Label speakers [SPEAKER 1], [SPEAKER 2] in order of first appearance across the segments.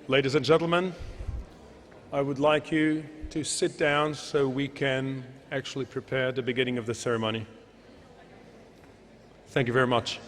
[SPEAKER 1] Ladies and gentlemen, I would like you to sit down so we can actually prepare the beginning of the ceremony. Thank you very much.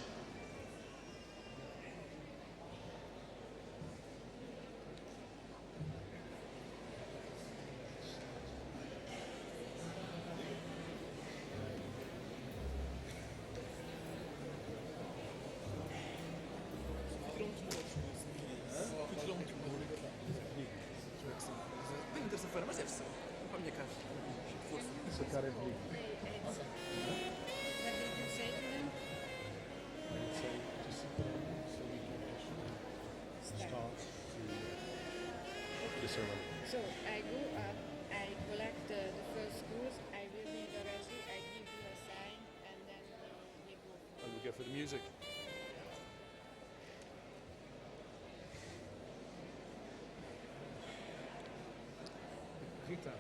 [SPEAKER 2] So I go up, I collect the first schools, I will be the rest, I give you a sign, and then we go.
[SPEAKER 1] And we go for the music. Rita.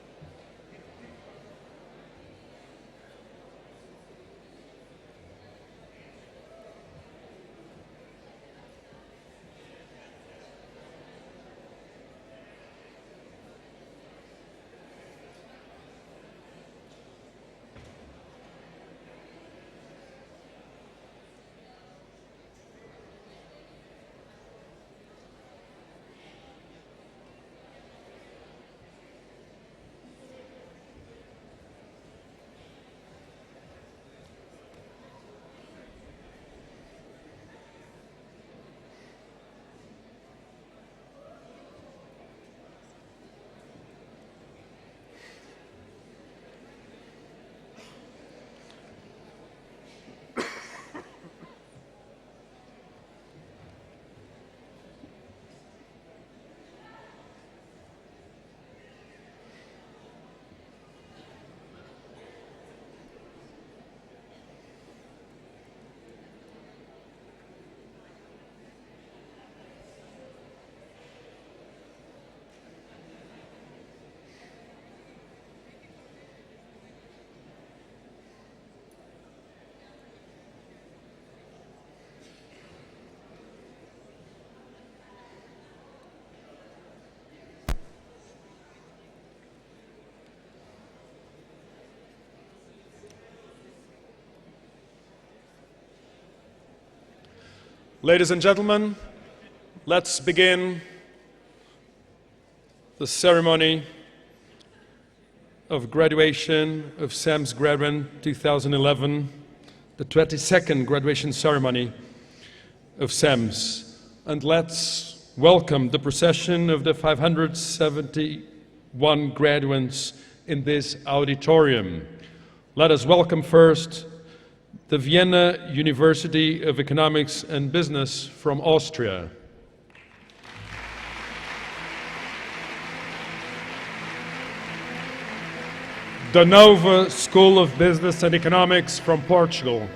[SPEAKER 1] Ladies and gentlemen, let's begin the ceremony of graduation of CEMS Graduand 2011, the 22nd graduation ceremony of CEMS. And let's welcome the procession of the 571 graduates in this auditorium. Let us welcome first the Vienna University of Economics and Business from Austria. The Nova School of Business and Economics from Portugal.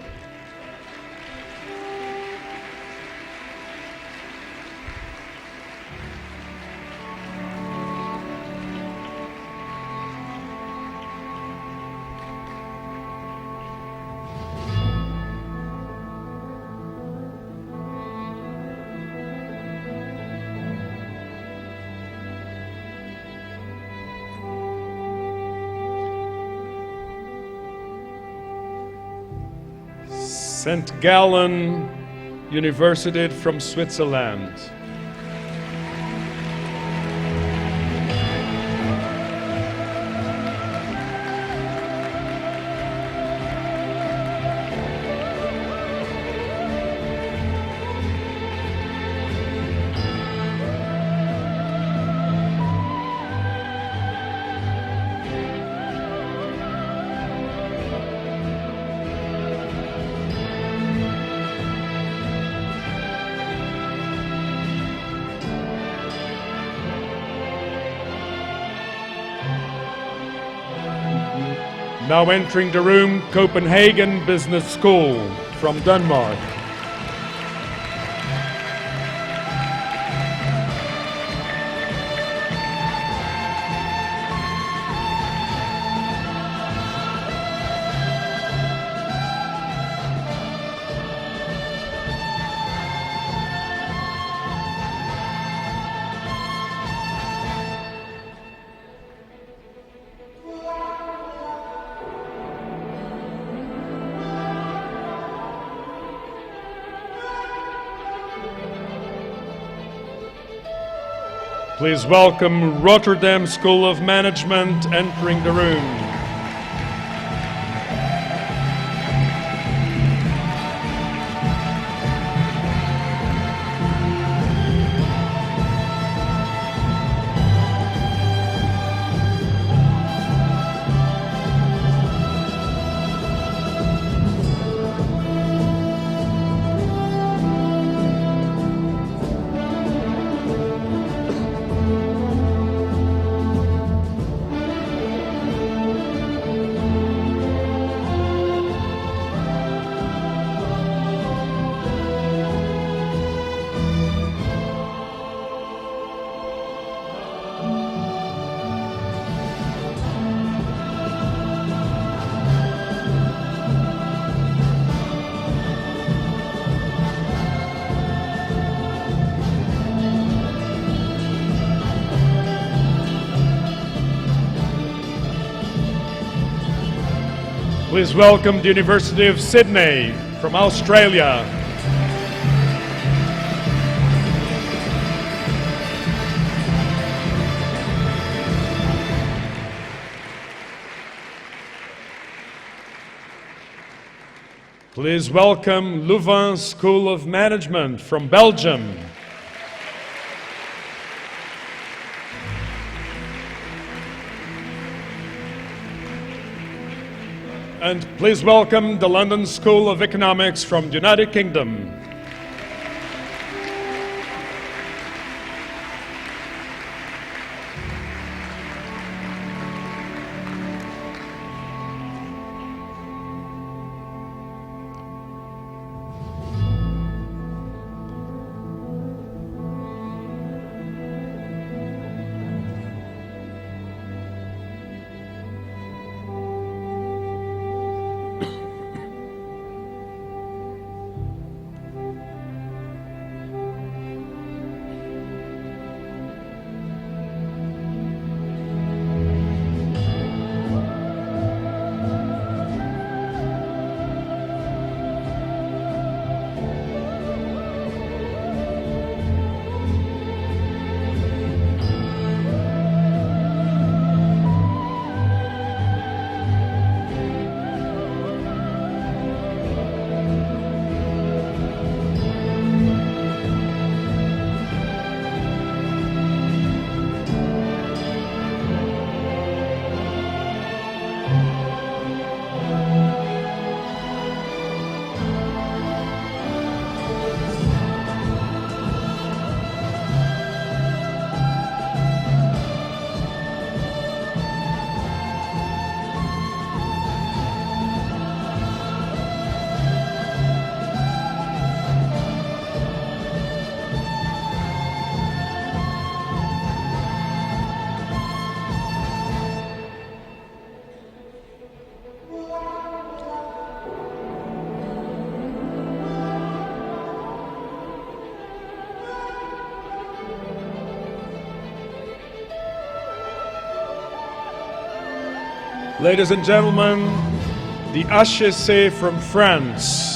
[SPEAKER 1] St. Gallen University from Switzerland. Now entering the room, Copenhagen Business School from Denmark. Please welcome Rotterdam School of Management entering the room. Please welcome the University of Sydney from Australia. Please welcome Louvain School of Management from Belgium. And please welcome the London School of Economics from the United Kingdom. Ladies and gentlemen, the HEC from France.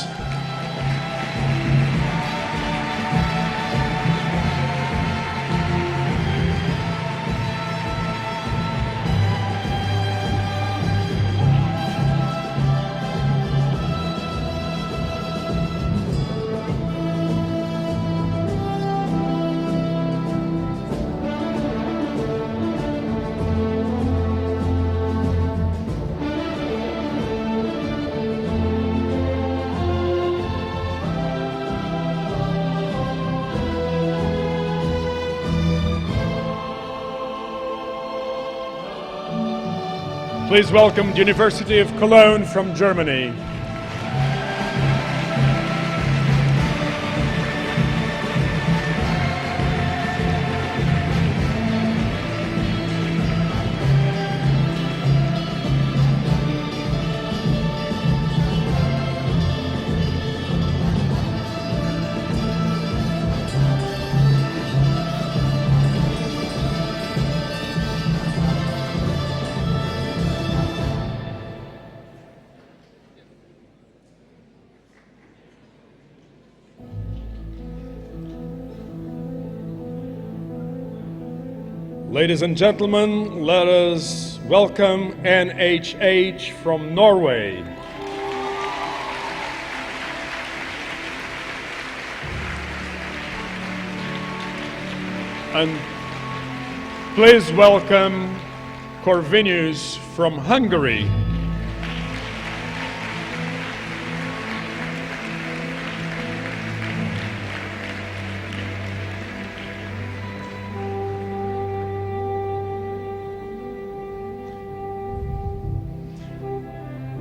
[SPEAKER 1] Please welcome the University of Cologne from Germany. Ladies and gentlemen, let us welcome NHH from Norway. And please welcome Corvinus from Hungary.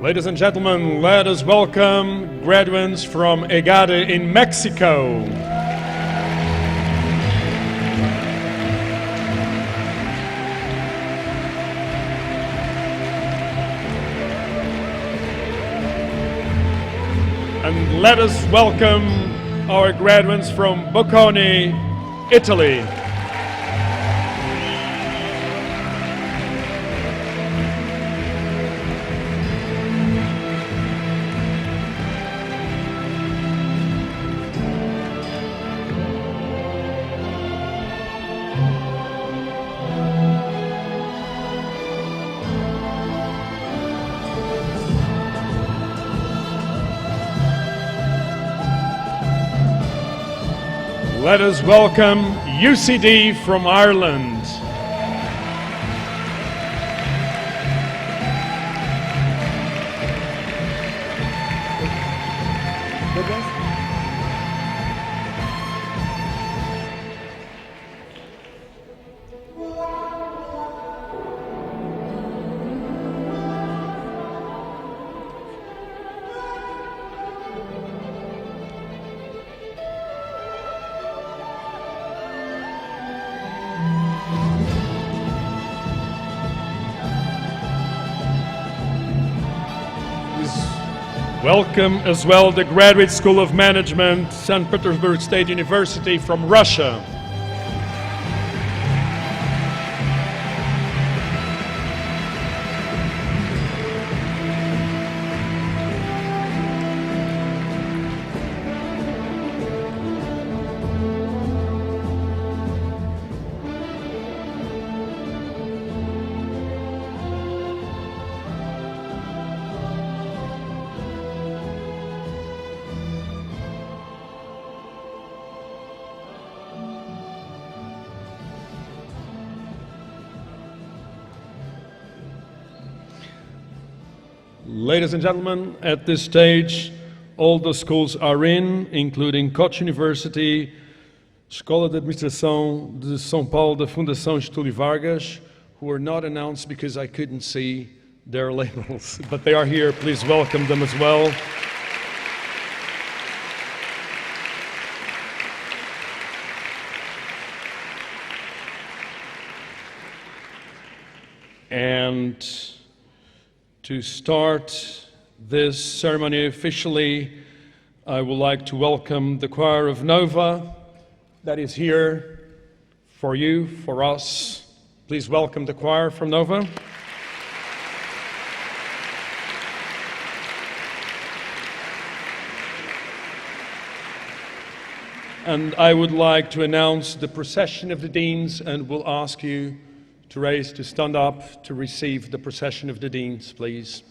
[SPEAKER 1] Ladies and gentlemen, let us welcome graduates from EGADE in Mexico. And let us welcome our graduates from Bocconi, Italy. Let us welcome UCD from Ireland. Welcome as well the Graduate School of Management, St. Petersburg State University from Russia. Ladies and gentlemen, at this stage, all the schools are in, including Koch University, Escola de Administração de São Paulo da Fundação Getúlio Vargas, who are not announced because I couldn't see their labels, but they are here. Please welcome them as well. And to start this ceremony officially, I would like to welcome the choir of Nova that is here for you, for us. Please welcome the choir from Nova. And I would like to announce the procession of the deans and will ask you to stand up to receive the procession of the deans, please.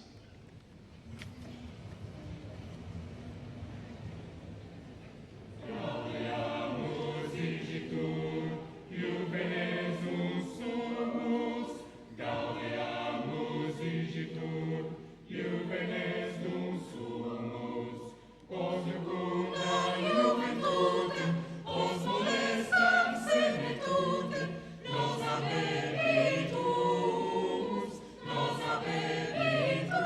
[SPEAKER 3] Nos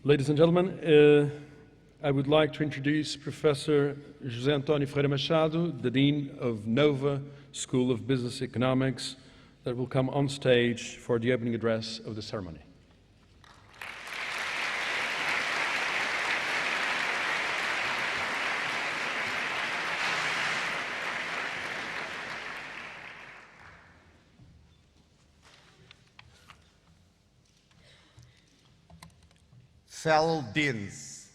[SPEAKER 1] Ladies and gentlemen, I would like to introduce Professor José António Ferreira Machado, the Dean of Nova School of Business Economics, that will come on stage for the opening address of the ceremony.
[SPEAKER 3] Fellow deans,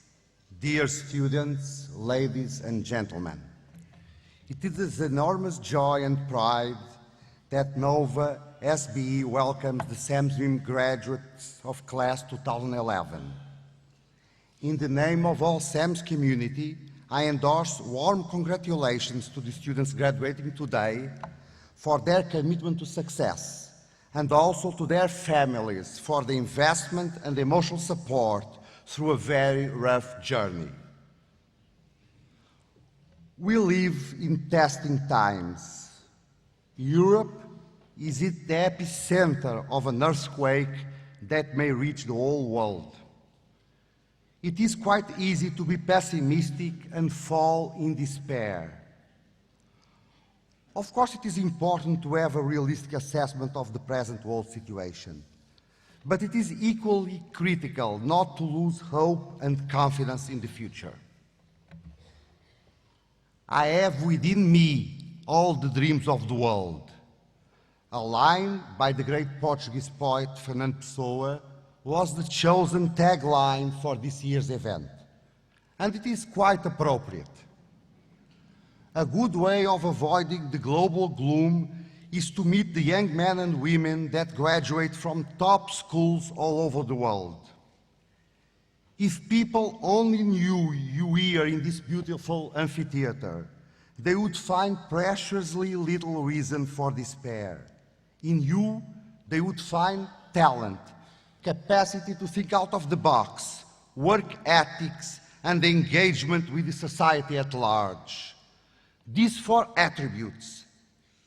[SPEAKER 3] dear students, ladies and gentlemen, it is an enormous joy and pride that Nova SBE welcomes the CEMS-MIM graduates of class 2011. In the name of all CEMS community, I endorse warm congratulations to the students graduating today for their commitment to success, and also to their families for the investment and emotional support through a very rough journey. We live in testing times. Europe is at the epicenter of an earthquake that may reach the whole world. It is quite easy to be pessimistic and fall in despair. Of course, it is important to have a realistic assessment of the present world situation, but it is equally critical not to lose hope and confidence in the future. I have within me all the dreams of the world. A line by the great Portuguese poet Fernando Pessoa was the chosen tagline for this year's event, and it is quite appropriate. A good way of avoiding the global gloom is to meet the young men and women that graduate from top schools all over the world. If people only knew you here in this beautiful amphitheater, they would find preciously little reason for despair. In you, they would find talent, capacity to think out of the box, work ethics, and engagement with the society at large. These four attributes,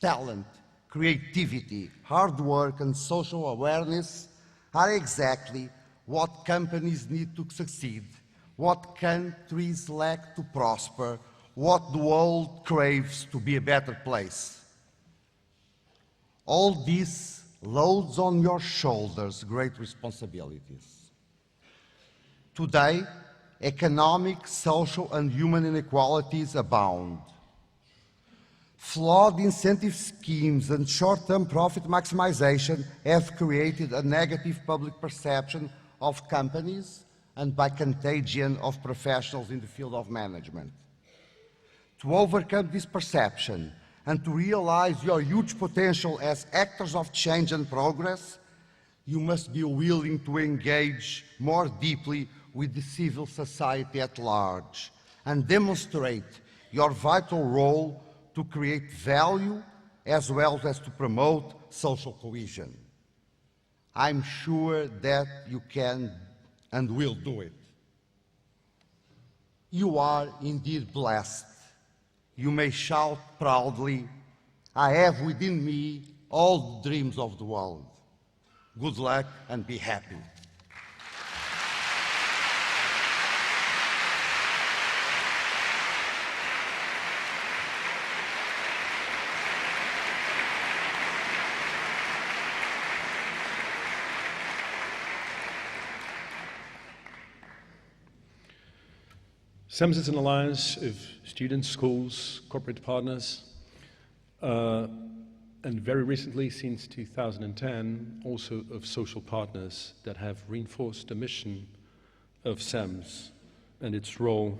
[SPEAKER 3] talent, creativity, hard work, and social awareness, are exactly what companies need to succeed, what countries lack to prosper, what the world craves to be a better place. All this loads on your shoulders great responsibilities. Today, economic, social, and human inequalities abound. Flawed incentive schemes and short-term profit maximization have created a negative public perception of companies and by contagion of professionals in the field of management. To overcome this perception and to realize your huge potential as actors of change and progress, you must be willing to engage more deeply with the civil society at large and demonstrate your vital role to create value as well as to promote social cohesion. I'm sure that you can and will do it. You are indeed blessed. You may shout proudly, I have within me all the dreams of the world. Good luck and be happy.
[SPEAKER 1] CEMS is an alliance of students, schools, corporate partners, and very recently, since 2010, also of social partners that have reinforced the mission of CEMS and its role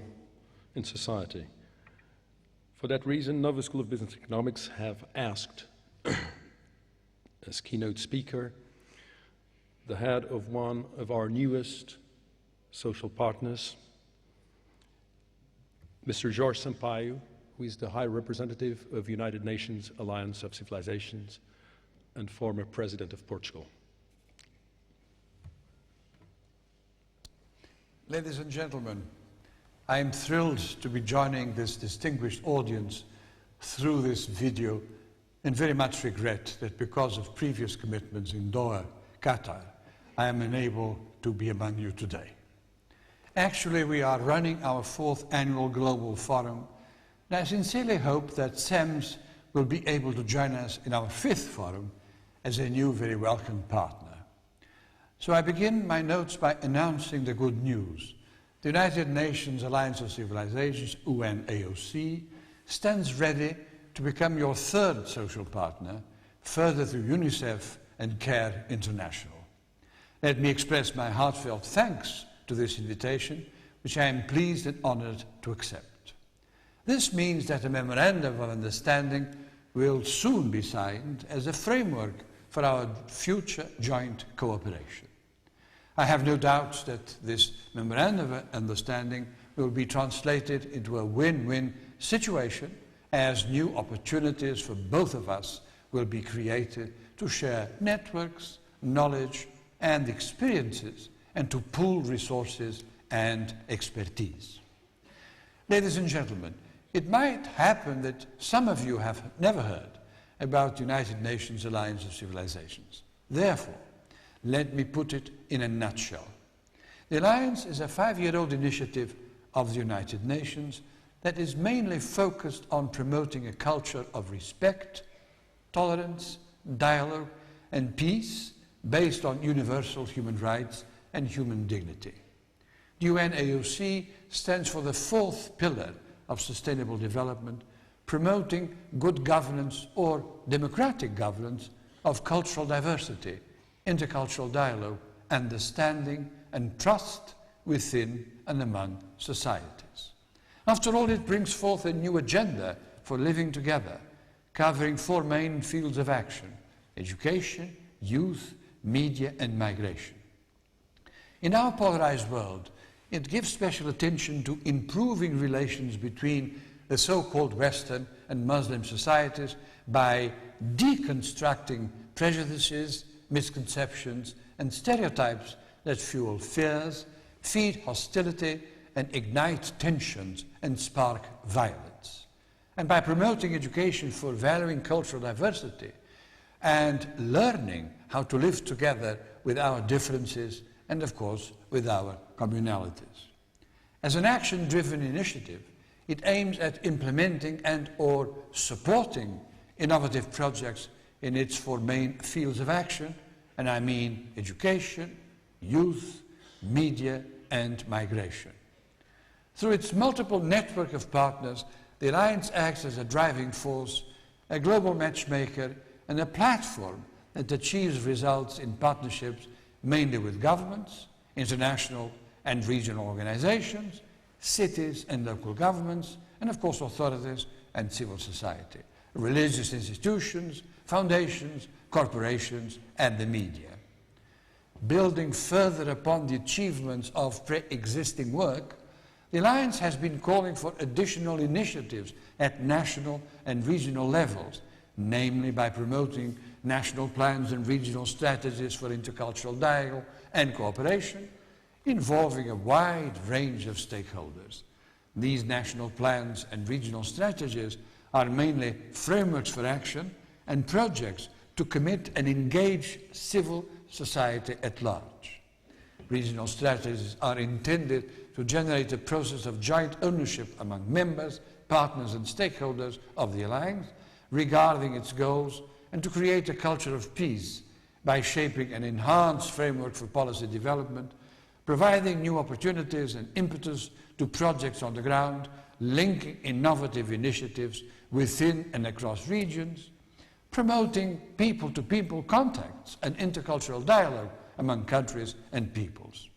[SPEAKER 1] in society. For that reason, Nova School of Business Economics have asked, as keynote speaker, the head of one of our newest social partners, Mr. Jorge Sampaio, who is the High Representative of United Nations Alliance of Civilizations and former President of Portugal.
[SPEAKER 4] Ladies and gentlemen, I am thrilled to be joining this distinguished audience through this video and very much regret that because of previous commitments in Doha, Qatar, I am unable to be among you today. Actually, we are running our 4th annual Global Forum, and I sincerely hope that CEMS will be able to join us in our 5th forum as a new, very welcome partner. So I begin my notes by announcing the good news. The United Nations Alliance of Civilizations, UNAOC, stands ready to become your 3rd social partner, further through UNICEF and CARE International. Let me express my heartfelt thanks to this invitation, which I am pleased and honored to accept. This means that a memorandum of understanding will soon be signed as a framework for our future joint cooperation. I have no doubts that this memorandum of understanding will be translated into a win-win situation, as new opportunities for both of us will be created to share networks, knowledge, and experiences, and to pool resources and expertise. Ladies and gentlemen, it might happen that some of you have never heard about the United Nations Alliance of Civilizations. Therefore, let me put it in a nutshell. The Alliance is a 5-year-old initiative of the United Nations that is mainly focused on promoting a culture of respect, tolerance, dialogue, and peace based on universal human rights and human dignity. The UNAOC stands for the 4th pillar of sustainable development, promoting good governance or democratic governance of cultural diversity, intercultural dialogue, understanding, and trust within and among societies. After all, it brings forth a new agenda for living together, covering 4 main fields of action: education, youth, media, and migration. In our polarized world, it gives special attention to improving relations between the so-called Western and Muslim societies by deconstructing prejudices, misconceptions, and stereotypes that fuel fears, feed hostility, and ignite tensions and spark violence. And by promoting education for valuing cultural diversity and learning how to live together with our differences and, of course, with our communalities. As an action-driven initiative, it aims at implementing and/or supporting innovative projects in its 4 main fields of action, and I mean education, youth, media, and migration. Through its multiple network of partners, the Alliance acts as a driving force, a global matchmaker, and a platform that achieves results in partnerships mainly with governments, international and regional organizations, cities and local governments, and of course authorities and civil society, religious institutions, foundations, corporations, and the media. Building further upon the achievements of pre-existing work, the Alliance has been calling for additional initiatives at national and regional levels, namely by promoting national plans and regional strategies for intercultural dialogue and cooperation, involving a wide range of stakeholders. These national plans and regional strategies are mainly frameworks for action and projects to commit and engage civil society at large. Regional strategies are intended to generate a process of joint ownership among members, partners and stakeholders of the Alliance regarding its goals, and to create a culture of peace by shaping an enhanced framework for policy development, providing new opportunities and impetus to projects on the ground, linking innovative initiatives within and across regions, promoting people-to-people contacts and intercultural dialogue among countries and peoples.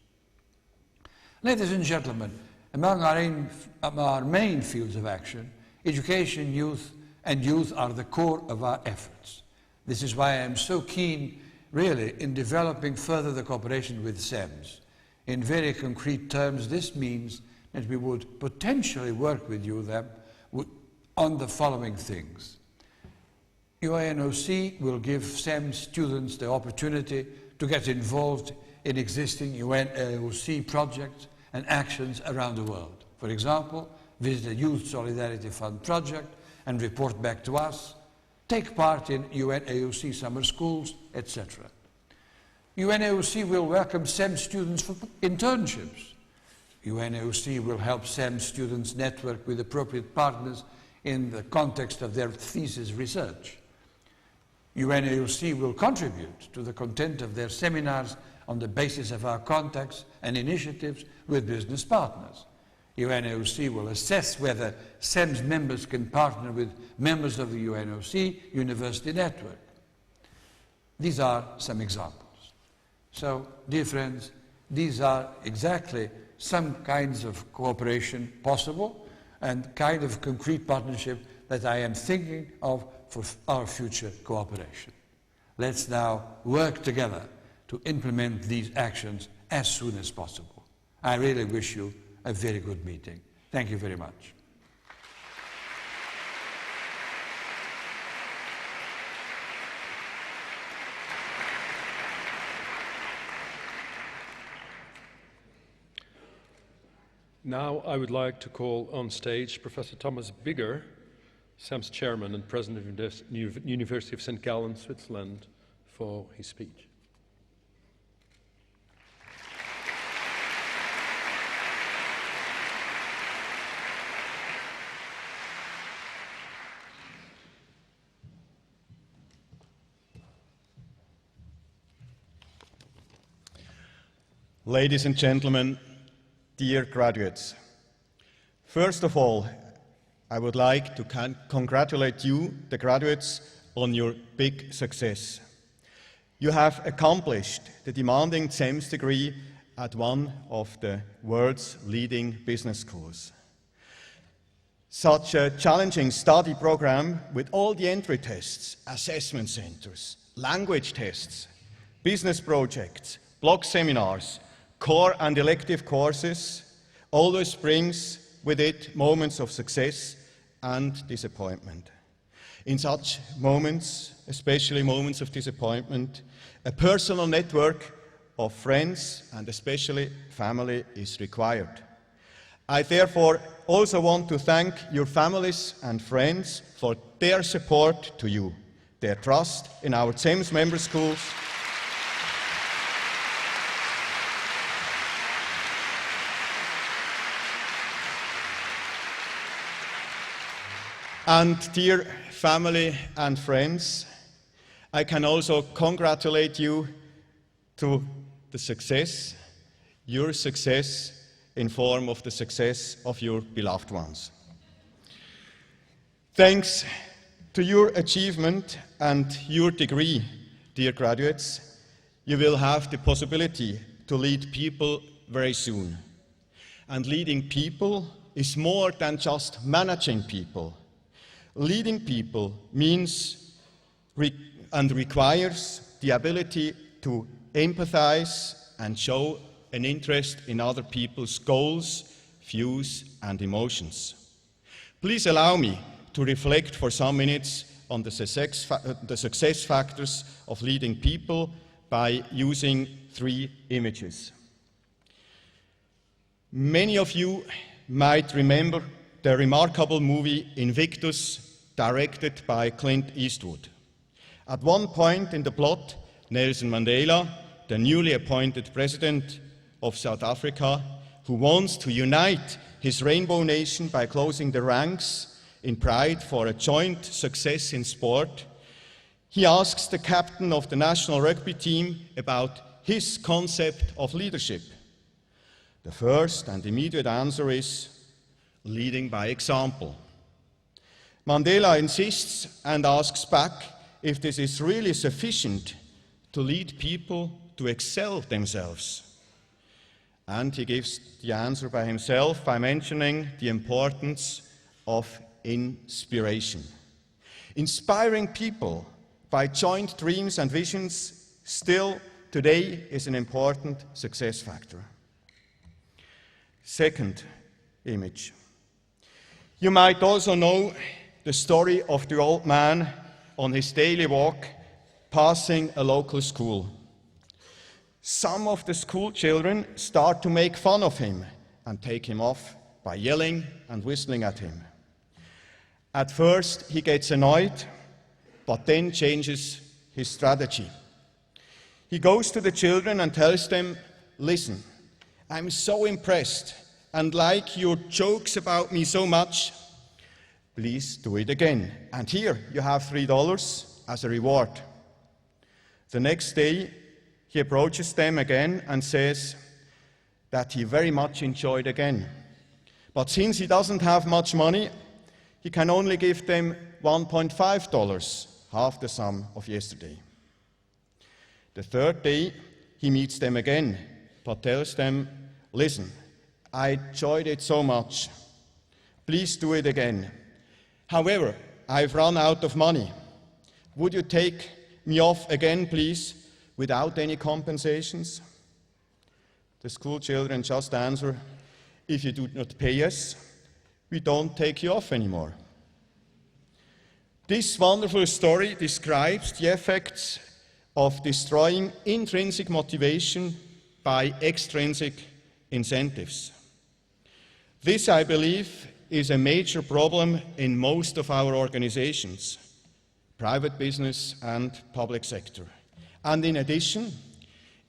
[SPEAKER 4] Ladies and gentlemen, among our main fields of action, education, youth are the core of our efforts. This is why I am so keen, really, in developing further the cooperation with CEMS. In very concrete terms, this means that we would potentially work with you on the following things. UNOC will give CEMS students the opportunity to get involved in existing UNOC projects and actions around the world. For example, visit a Youth Solidarity Fund project and report back to us, take part in UNAOC summer schools, etc. UNAOC will welcome CEMS students for internships, UNOC will help CEMS students network with appropriate partners in the context of their thesis research. UNOC will contribute to the content of their seminars on the basis of our contacts and initiatives with business partners. UNOC will assess whether CEMS members can partner with members of the UNOC University Network. These are some examples. So, dear friends, these are exactly some kinds of cooperation possible and kind of concrete partnership that I am thinking of for our future cooperation. Let's now work together to implement these actions as soon as possible. I really wish you a very good meeting. Thank you very much.
[SPEAKER 1] Now I would like to call on stage Professor Thomas Bigger, CEMS Chairman and President of the University of St. Gallen, Switzerland, for his speech.
[SPEAKER 5] Ladies and gentlemen, dear graduates, first of all, I would like to congratulate you, the graduates, on your big success. You have accomplished the demanding CEMS degree at one of the world's leading business schools. Such a challenging study program with all the entry tests, assessment centers, language tests, business projects, block seminars, core and elective courses always brings with it moments of success and disappointment. In such moments, especially moments of disappointment, a personal network of friends and especially family is required. I therefore also want to thank your families and friends for their support to you, their trust in our CEMS member schools, and dear family and friends, I can also congratulate you to the success, your success in form of the success of your beloved ones. Thanks to your achievement and your degree, dear graduates, you will have the possibility to lead people very soon. And leading people is more than just managing people. Leading people means and requires the ability to empathize and show an interest in other people's goals, views, and emotions. Please allow me to reflect for some minutes on the success factors of leading people by using 3 images. Many of you might remember the remarkable movie Invictus, directed by Clint Eastwood. At one point in the plot, Nelson Mandela, the newly appointed president of South Africa, who wants to unite his rainbow nation by closing the ranks in pride for a joint success in sport, he asks the captain of the national rugby team about his concept of leadership. The first and immediate answer is leading by example. Mandela insists and asks back if this is really sufficient to lead people to excel themselves. And he gives the answer by himself by mentioning the importance of inspiration. Inspiring people by joint dreams and visions still today is an important success factor. Second image. You might also know the story of the old man on his daily walk passing a local school. Some of the school children start to make fun of him and take him off by yelling and whistling at him. At first he gets annoyed, but then changes his strategy. He goes to the children and tells them, "Listen, I'm so impressed and like your jokes about me so much, please do it again. And here you have $3 as a reward. The next day, he approaches them again and says that he very much enjoyed again. But since he doesn't have much money, he can only give them $1.5, half the sum of yesterday. The third day, he meets them again, but tells them, listen, I enjoyed it so much. Please do it again. However, I've run out of money. Would you take me off again, please, without any compensations? The school children just answer, if you do not pay us, we don't take you off anymore. This wonderful story describes the effects of destroying intrinsic motivation by extrinsic incentives. This, I believe, is a major problem in most of our organizations, private business and public sector. And in addition,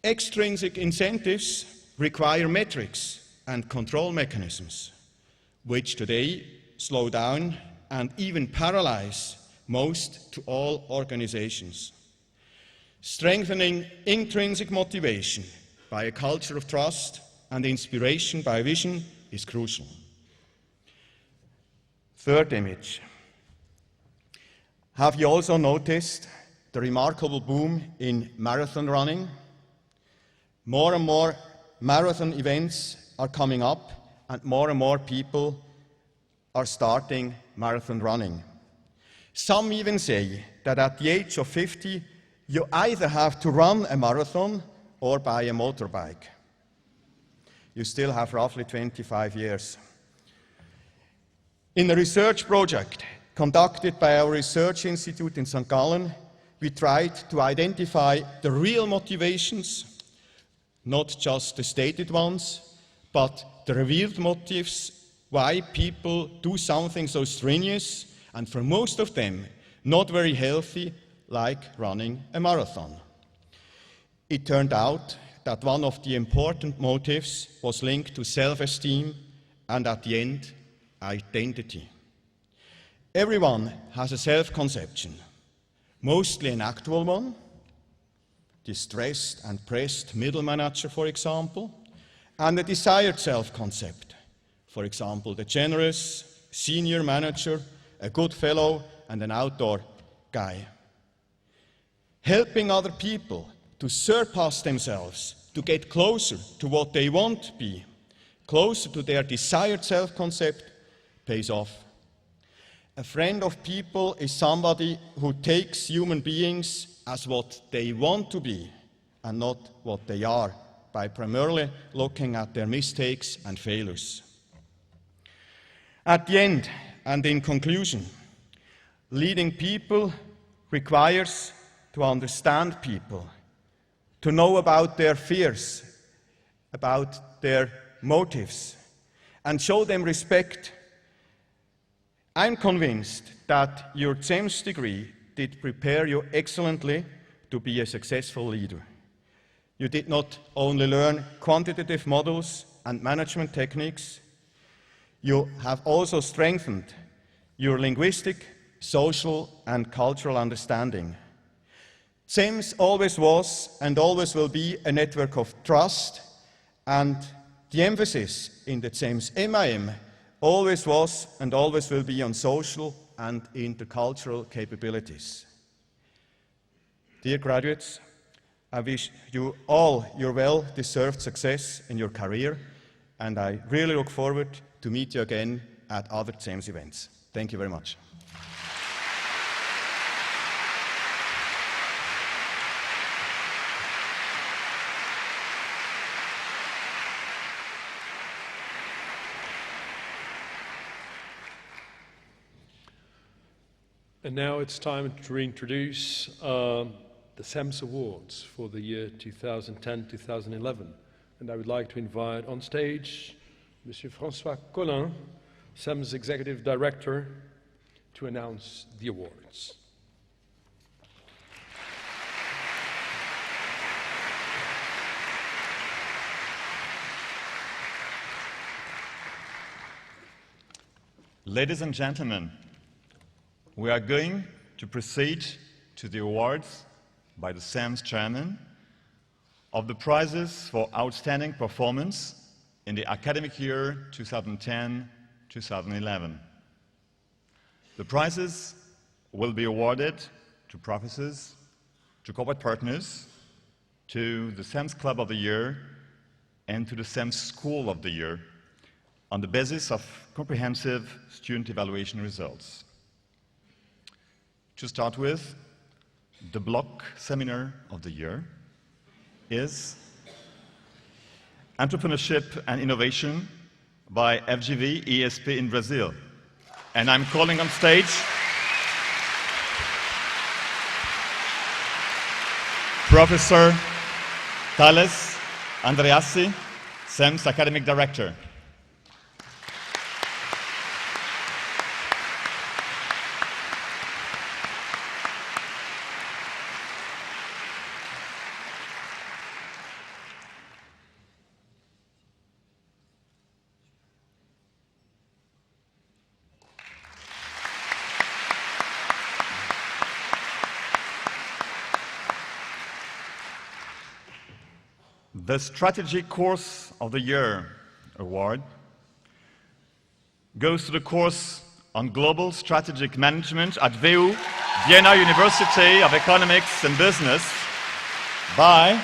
[SPEAKER 5] extrinsic incentives require metrics and control mechanisms, which today slow down and even paralyze most to all organizations. Strengthening intrinsic motivation by a culture of trust and inspiration by vision is crucial. Third image. Have you also noticed the remarkable boom in marathon running? More and more marathon events are coming up, and more people are starting marathon running. Some even say that at the age of 50, you either have to run a marathon or buy a motorbike. You still have roughly 25 years. In a research project conducted by our research institute in St. Gallen, we tried to identify the real motivations, not just the stated ones, but the revealed motives why people do something so strenuous and for most of them not very healthy, like running a marathon. It turned out that one of the important motives was linked to self-esteem and at the end, identity. Everyone has a self-conception, mostly an actual one, the stressed and pressed middle manager, for example, and a desired self-concept, for example, the generous senior manager, a good fellow, and an outdoor guy. Helping other people to surpass themselves, to get closer to what they want to be, closer to their desired self-concept, pays off. A friend of people is somebody who takes human beings as what they want to be and not what they are, by primarily looking at their mistakes and failures. At the end, and in conclusion, leading people requires to understand people, to know about their fears, about their motives, and show them respect. I'm convinced that your CEMS degree did prepare you excellently to be a successful leader. You did not only learn quantitative models and management techniques, you have also strengthened your linguistic, social, and cultural understanding. CEMS always was and always will be a network of trust, and the emphasis in the CEMS-MIM always was and always will be on social and intercultural capabilities. Dear graduates, I wish you all your well-deserved success in your career, and I really look forward to meet you again at other CEMS events. Thank you very much.
[SPEAKER 1] And now it's time to reintroduce the CEMS Awards for the year 2010-2011. And I would like to invite on stage Monsieur François Collin, CEMS Executive Director, to announce the awards.
[SPEAKER 6] Ladies and gentlemen, we are going to proceed to the awards by the CEMS chairman of the prizes for outstanding performance in the academic year 2010-2011. The prizes will be awarded to professors, to corporate partners, to the CEMS Club of the Year, and to the CEMS School of the Year, on the basis of comprehensive student evaluation results. To start with, the block seminar of the year is Entrepreneurship and Innovation by FGV ESP in Brazil. And I'm calling on stage Professor Thales Andreassi, CEMS Academic Director. The Strategy Course of the Year award goes to the course on Global Strategic Management at WU, Vienna University of Economics and Business by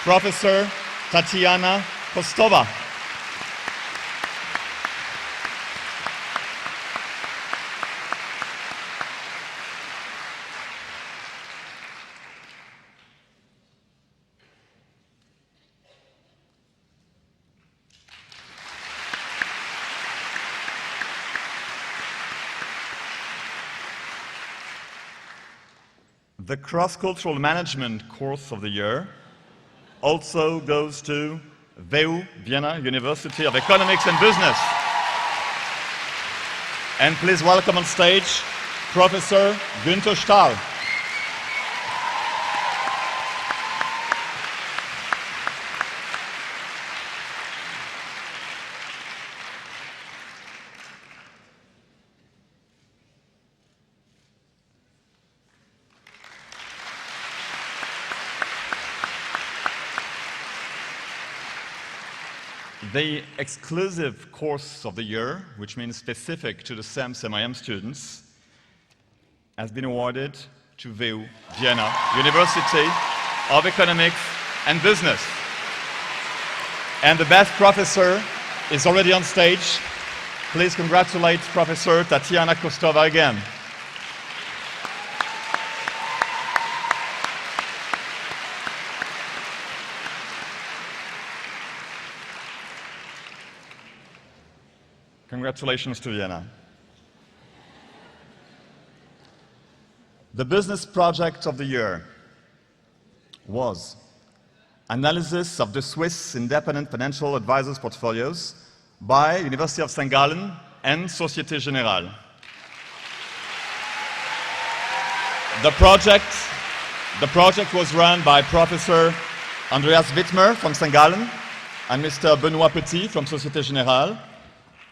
[SPEAKER 6] Professor Tatiana Kostova. The Cross-Cultural Management Course of the Year also goes to WU, Vienna University of Economics and Business. And please welcome on stage Professor Günther Stahl. The exclusive course of the year, which means specific to the CEMS-MIM students, has been awarded to WU, Vienna University of Economics and Business. And the best professor is already on stage. Please congratulate Professor Tatiana Kostova again. Congratulations to Vienna. The business project of the year was analysis of the Swiss independent financial advisors' portfolios by University of St. Gallen and Société Générale. The project was run by Professor Andreas Wittmer from St. Gallen and Mr. Benoît Petit from Société Générale.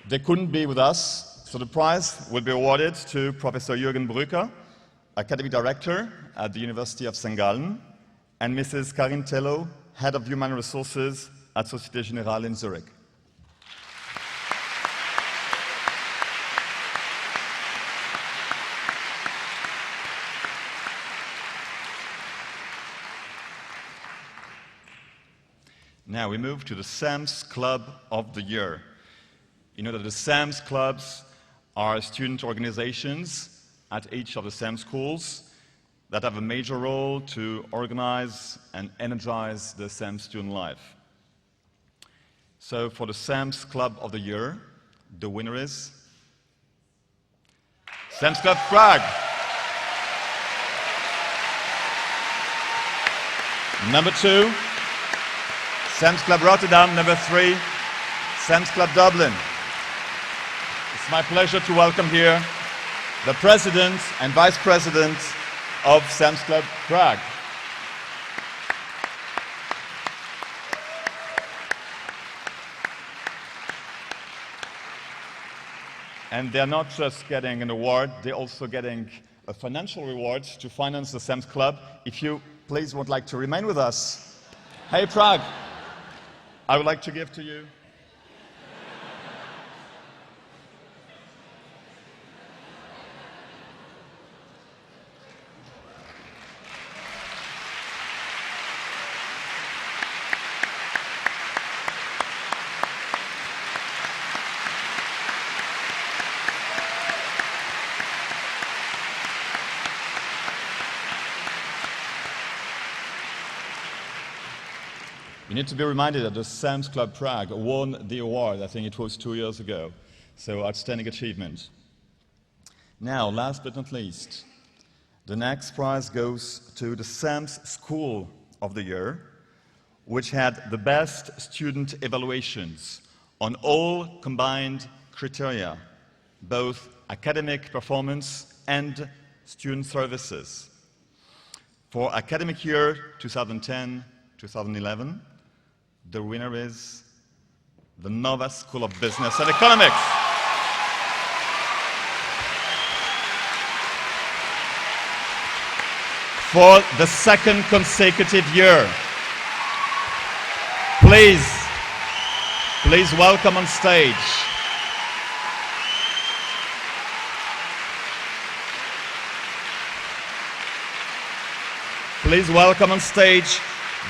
[SPEAKER 6] They couldn't be with us, so the prize will be awarded to Professor Jürgen Brücker, Academic Director at the University of St. Gallen, and Mrs. Karin Tello, Head of Human Resources at Société Générale in Zurich. Now we move to the CEMS Club of the Year. You know that the CEMS clubs are student organizations at each of the CEMS schools that have a major role to organize and energize the CEMS student life. So for the CEMS Club of the Year, the winner is CEMS Club Prague. Number 2, CEMS Club Rotterdam. Number 3, CEMS Club Dublin. It's my pleasure to welcome here the President and Vice President of CEMS Club Prague. And they're not just getting an award, they're also getting a financial reward to finance the CEMS Club. If you please would like to remain with us. Hey, Prague, I would like to give to you. You need to be reminded that the CEMS Club Prague won the award, I think it was 2 years ago. So outstanding achievement. Now, last but not least, the next prize goes to the CEMS School of the Year, which had the best student evaluations on all combined criteria, both academic performance and student services. For academic year 2010-2011, the winner is the Nova School of Business and Economics. For the second consecutive year, please welcome on stage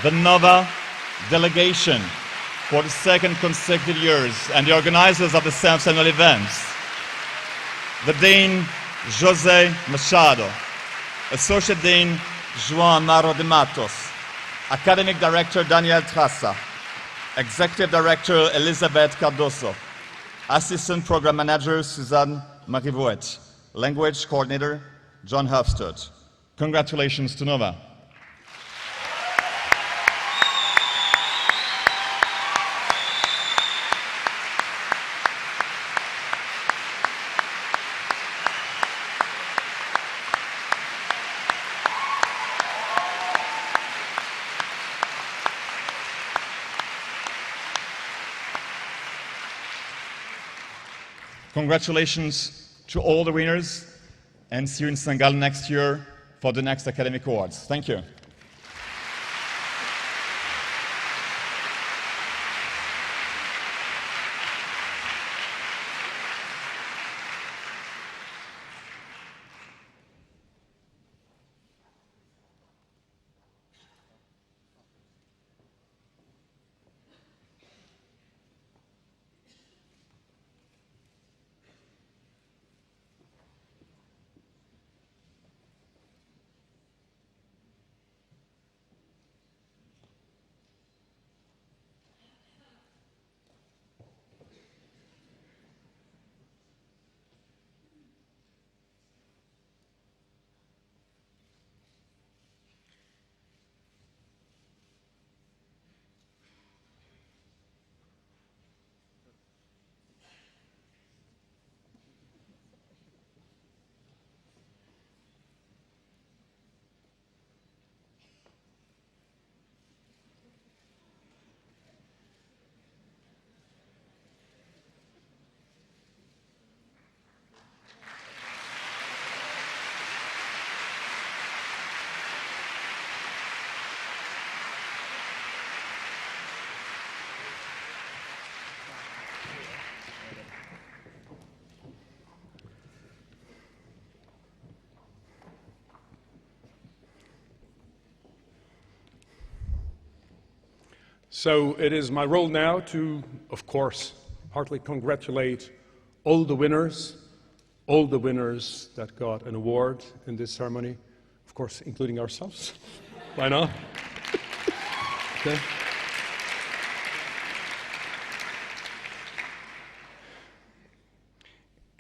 [SPEAKER 6] the Nova delegation for the second consecutive years and the organizers of the CEMS Annual Events. The Dean, José Machado. Associate Dean, João Amaro de Matos. Academic Director, Daniel Trassa. Executive Director, Elizabeth Cardoso. Assistant Program Manager, Suzanne Marivouet. Language Coordinator, John Hofstad. Congratulations to Nova. Congratulations to all the winners, and see you in Senegal next year for the next academic awards. Thank you.
[SPEAKER 1] So it is my role now to, of course, heartily congratulate all the winners that got an award in this ceremony, of course, including ourselves. Why not? Okay.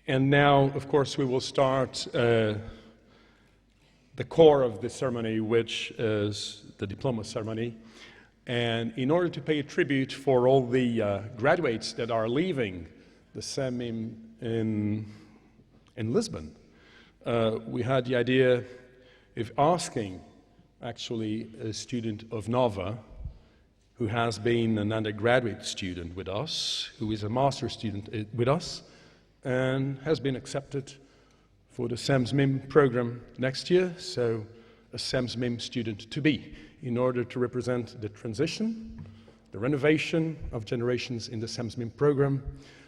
[SPEAKER 1] And now, of course, we will start the core of the ceremony, which is the diploma ceremony. And in order to pay a tribute for all the graduates that are leaving the CEMS in Lisbon, we had the idea of asking, actually, a student of Nova, who has been an undergraduate student with us, who is a master's student with us, and has been accepted for the CEMS-MIM program next year, so a CEMS-MIM student to be, in order to represent the transition, the renovation of generations in the CEMS-MIM program.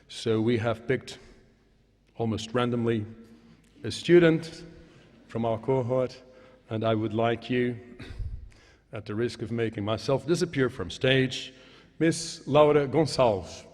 [SPEAKER 1] So we have picked almost randomly a student from our cohort, and I would like you, at the risk of making myself disappear from stage, Miss Laura Gonçalves.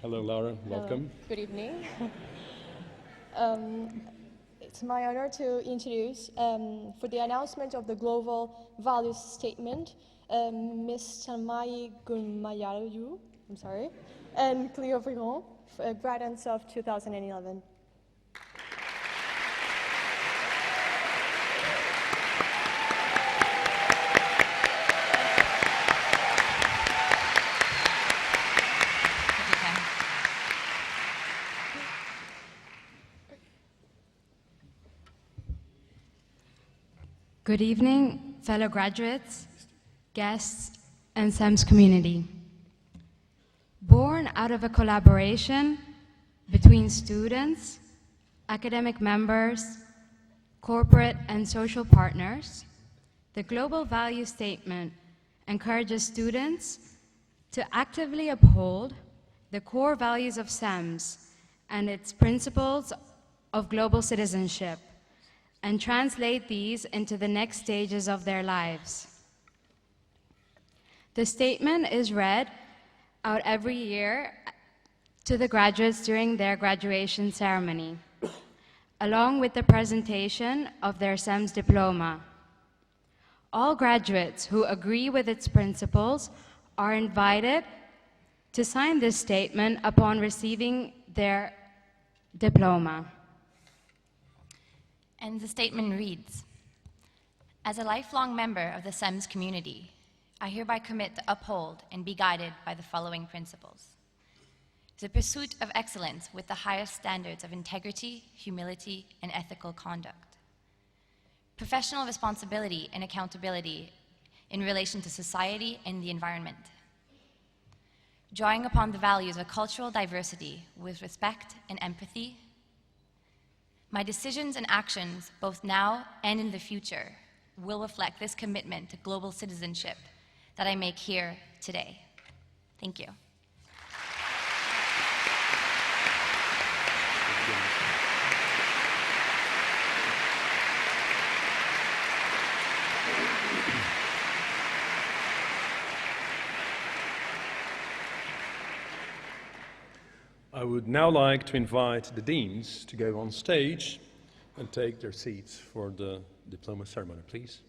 [SPEAKER 1] Hello, Laura. Welcome.
[SPEAKER 7] Good evening. It's my honor to introduce, for the announcement of the Global Values Statement, Ms. Chanmayi Gunmayaru, and Cleo Viron, graduates of 2011.
[SPEAKER 8] Good evening, fellow graduates, guests, and CEMS community. Born out of a collaboration between students, academic members, corporate and social partners, the Global Value Statement encourages students to actively uphold the core values of CEMS and its principles of global citizenship, and translate these into the next stages of their lives. The statement is read out every year to the graduates during their graduation ceremony, along with the presentation of their CEMS diploma. All graduates who agree with its principles are invited to sign this statement upon receiving their diploma.
[SPEAKER 9] And the statement reads, as a lifelong member of the CEMS community, I hereby commit to uphold and be guided by the following principles. The pursuit of excellence with the highest standards of integrity, humility, and ethical conduct. Professional responsibility and accountability in relation to society and the environment. Drawing upon the values of cultural diversity with respect and empathy. My decisions and actions, both now and in the future, will reflect this commitment to global citizenship that I make here today. Thank you.
[SPEAKER 1] I would now like to invite the deans to go on stage and take their seats for the diploma ceremony, please.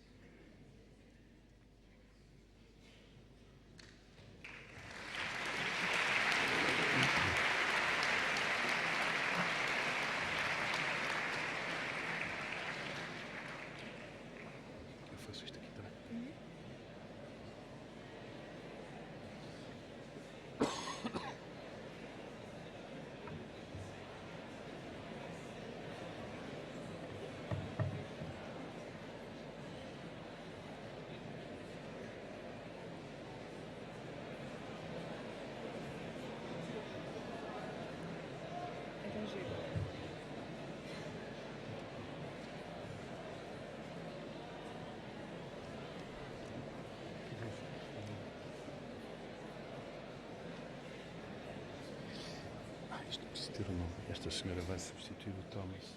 [SPEAKER 1] Esta senhora vai substituir o Thomas.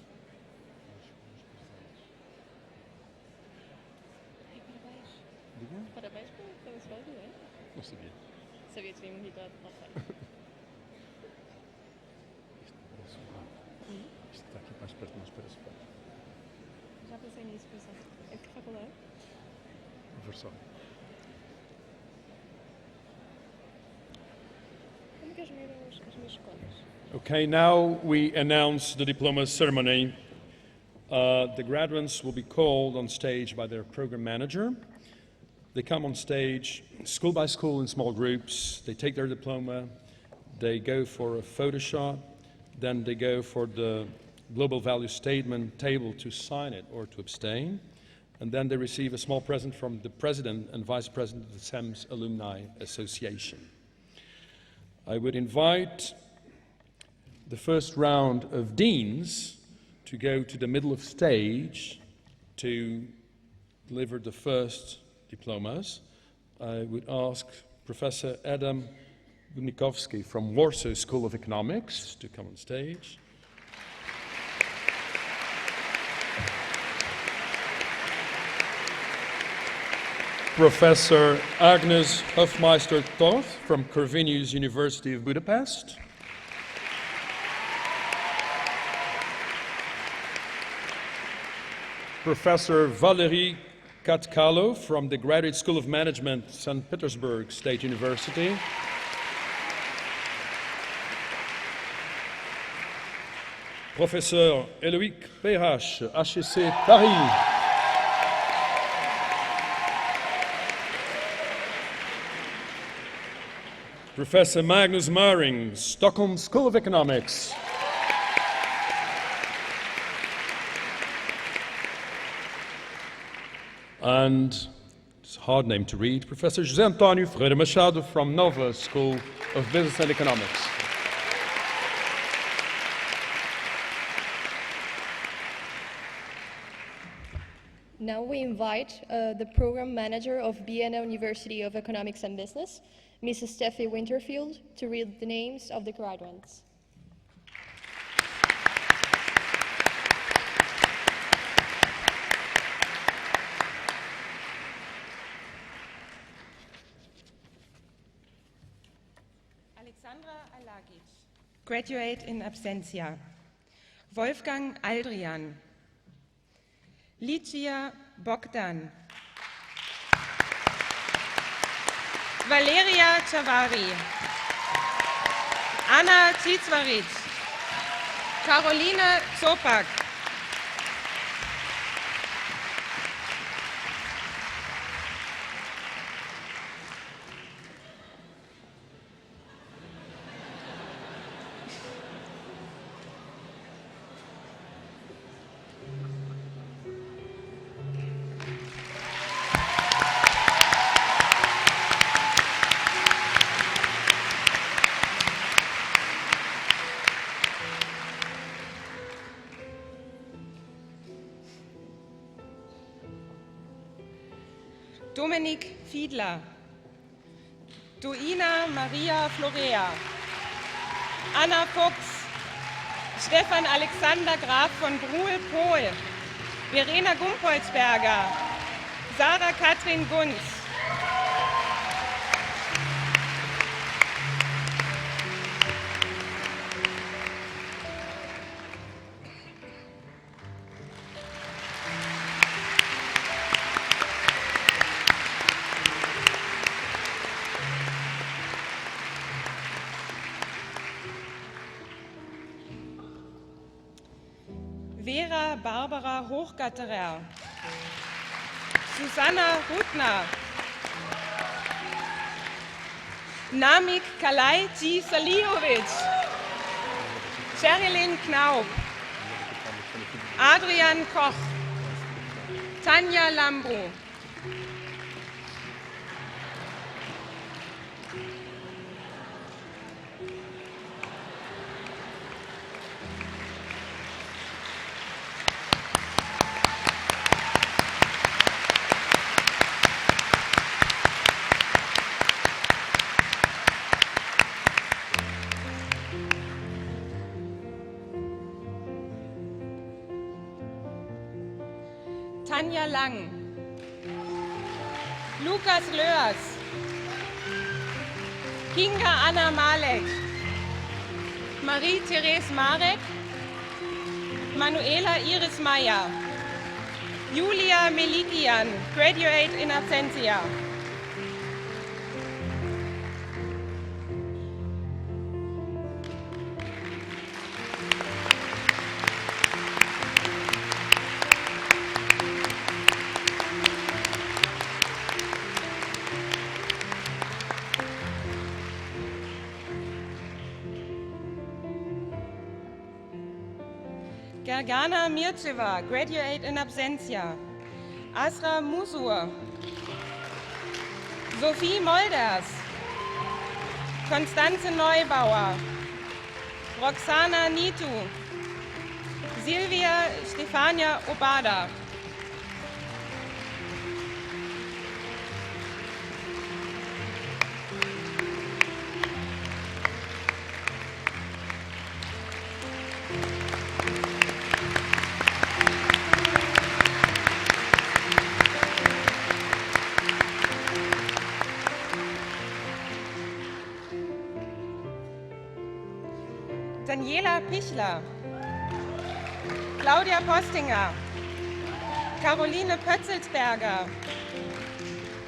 [SPEAKER 7] Parabéns pelas férias, não é?
[SPEAKER 1] Não sabia.
[SPEAKER 7] Sabia que tinha um ditado.
[SPEAKER 1] Isto está aqui mais perto de nós, parece bem.
[SPEAKER 7] Já pensei nisso, É que faculdade?
[SPEAKER 1] Varsóvia.
[SPEAKER 7] Como que as minhas escolas?
[SPEAKER 1] Okay, now we announce the diploma ceremony. The graduates will be called on stage by their program manager. They come on stage, school by school in small groups, they take their diploma, they go for a photo shot, then they go for the global value statement table to sign it or to abstain, and then they receive a small present from the president and vice president of the CEMS Alumni Association. I would invite the first round of deans to go to the middle of stage to deliver the first diplomas. I would ask Professor Adam Gudnikowski from Warsaw School of Economics to come on stage. Professor Agnes Hofmeister-Toth from Corvinus University of Budapest. Professor Valerie Katkalo from the Graduate School of Management, St. Petersburg State University. Professeur Eloïc PH, HEC Paris. Professor Magnus Maring, Stockholm School of Economics. And it's a hard name to read, Professor José António Ferreira Machado from Nova School of Business and Economics.
[SPEAKER 7] Now we invite the program manager of Vienna University of Economics and Business, Mrs. Steffi Winterfield, to read the names of the graduates.
[SPEAKER 10] Alexandra Alagic, graduate in absentia. Wolfgang Aldrian. Licia Bogdan. Valeria Chavari. Anna Cizwaric. Caroline Zopak. Dominik Fiedler. Duina Maria Florea. Anna Fuchs. Stefan Alexander Graf von Bruhl-Pohl. Verena Gumpolsberger. Sarah Katrin Gunz. Vera Barbara Hochgatterer. Susanna Hutner. Namik Kalai Saliovic. Sherilyn Knaub. Adrian Koch. Tanja Lambrou. Tanja Lang. Lukas Löers. Kinga Anna Malek. Marie-Therese Marek. Manuela Iris Meyer. Julia Melikian, graduate in absentia. Dragana Mirceva, graduate in absentia. Asra Musur. Sophie Molders. Konstanze Neubauer. Roxana Nitu. Silvia Stefania Obada. Daniela Pichler, Claudia Postinger, Caroline Pötzelsberger,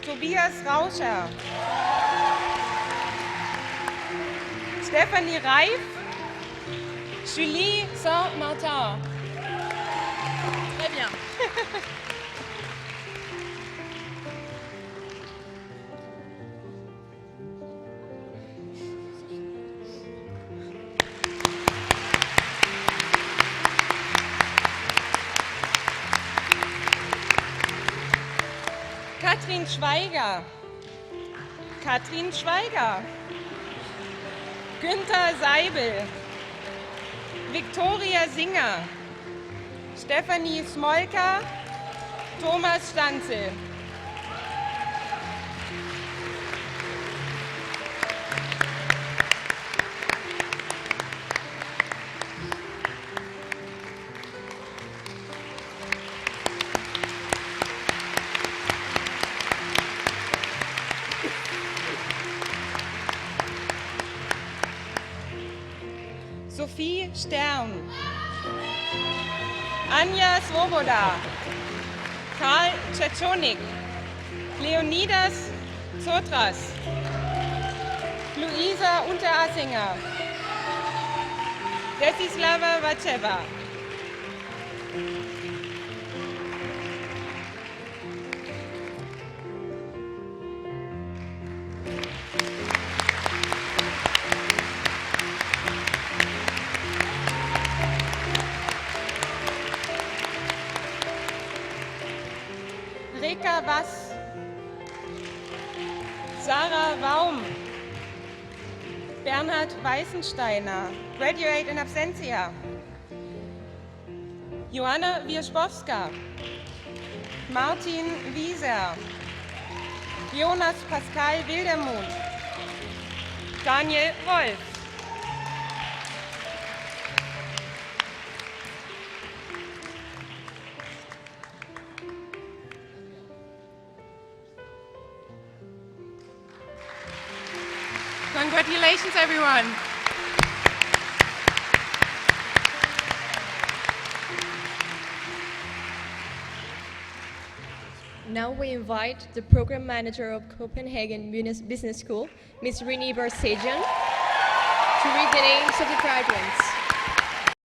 [SPEAKER 10] Tobias Rauscher, Stephanie Reif, Julie Saint-Martin.
[SPEAKER 7] Très bien.
[SPEAKER 10] Katrin Schweiger, Katrin Schweiger, Günther Seibel, Viktoria Singer, Stefanie Smolka, Thomas Stanzel. Sophie Stern, Anja Svoboda, Karl Czeczonik, Leonidas Zotras, Luisa Unterasinger, Desislava Vacheva. Reka Wass, Sarah Waum, Bernhard Weißensteiner, graduate in absentia. Joanna Wierzbowska, Martin Wieser, Jonas Pascal Wildermuth, Daniel Wolf. Congratulations, everyone.
[SPEAKER 7] Now we invite the program manager of Copenhagen Business School, Ms. Rini Barsajian, to read the names of the graduates.